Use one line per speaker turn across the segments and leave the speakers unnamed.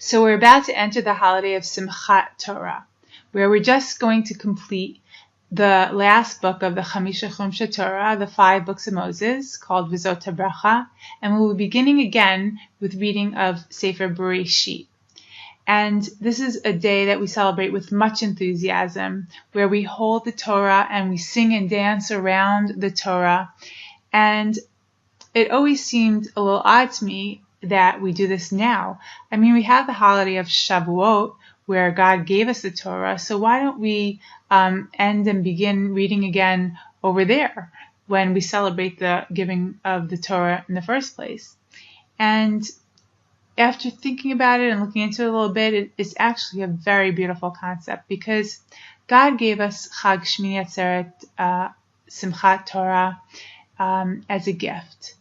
So we're about to enter the holiday of Simchat Torah, where we're just going to complete the last book of the Shmini Torah, the 5 books of Moses, called V'zot HaBracha, and we'll be beginning again with reading of Sefer Bereshit. And this is a day that we celebrate with much enthusiasm, where we hold the Torah and we sing and dance around the Torah. And it always seemed a little odd to me that we do this now. I mean, we have the holiday of Shavuot, where God gave us the Torah, so why don't we end and begin reading again over there when we celebrate the giving of the Torah in the first place? And after thinking about it and looking into it a little bit, it's actually a very beautiful concept, because God gave us Chag Shmini Atzeret, Simchat Torah, as a gift.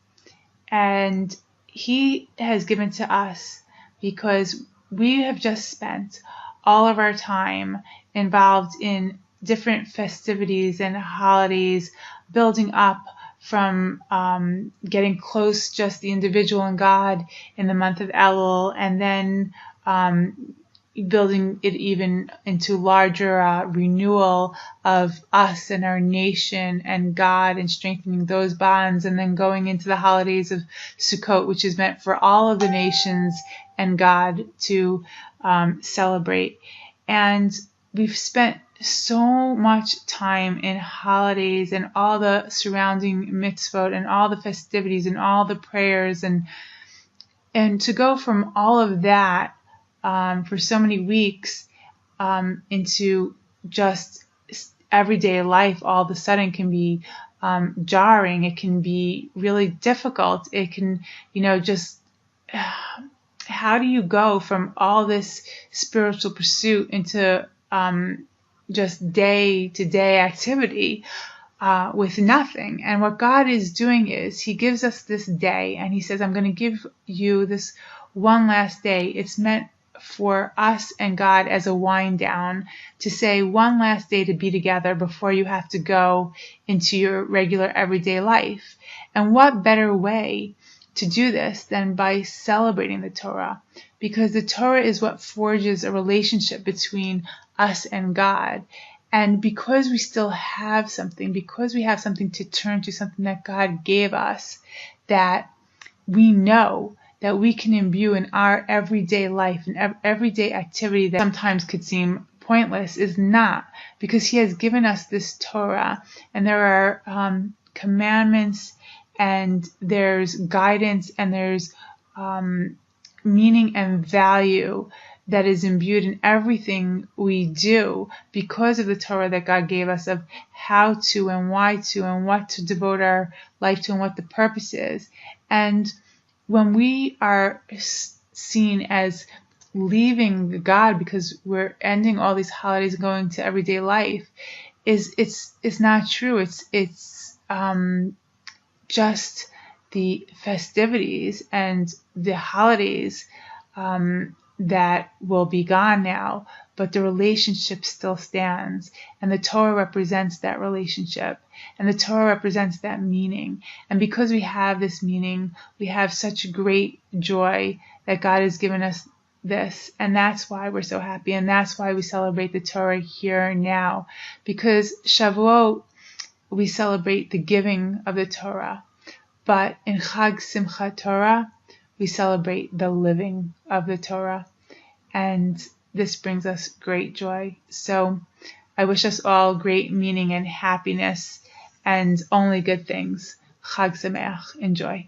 And He has given to us because we have just spent all of our time involved in different festivities and holidays, building up from getting close, just the individual and God, in the month of Elul, and then building it even into larger renewal of us and our nation and God, and strengthening those bonds, and then going into the holidays of Sukkot, which is meant for all of the nations and God to celebrate. And we've spent so much time in holidays and all the surrounding mitzvot and all the festivities and all the prayers, and to go from all of that for so many weeks into just everyday life all of a sudden can be jarring. It can be really difficult. It can, just how do you go from all this spiritual pursuit into just day-to-day activity with nothing? And what God is doing is He gives us this day, and He says, I'm going to give you this one last day. It's meant for us and God as a wind down, to say one last day to be together before you have to go into your regular everyday life. And what better way to do this than by celebrating the Torah? Because the Torah is what forges a relationship between us and God. And because we still have something, because we have something to turn to, something that God gave us, that we know that we can imbue in our everyday life and everyday activity that sometimes could seem pointless, is not, because He has given us this Torah, and there are commandments, and there's guidance, and there's meaning and value that is imbued in everything we do because of the Torah that God gave us, of how to and why to and what to devote our life to and what the purpose is. And when we are seen as leaving God because we're ending all these holidays and going to everyday life, it's not true. It's just the festivities and the holidays that will be gone now, but the relationship still stands, and the Torah represents that relationship, and the Torah represents that meaning. And because we have this meaning, we have such great joy that God has given us this, and that's why we're so happy, and that's why we celebrate the Torah here and now. Because Shavuot, we celebrate the giving of the Torah, but in Chag Simchat Torah, we celebrate the living of the Torah, and this brings us great joy. So I wish us all great meaning and happiness and only good things. Chag Sameach. Enjoy.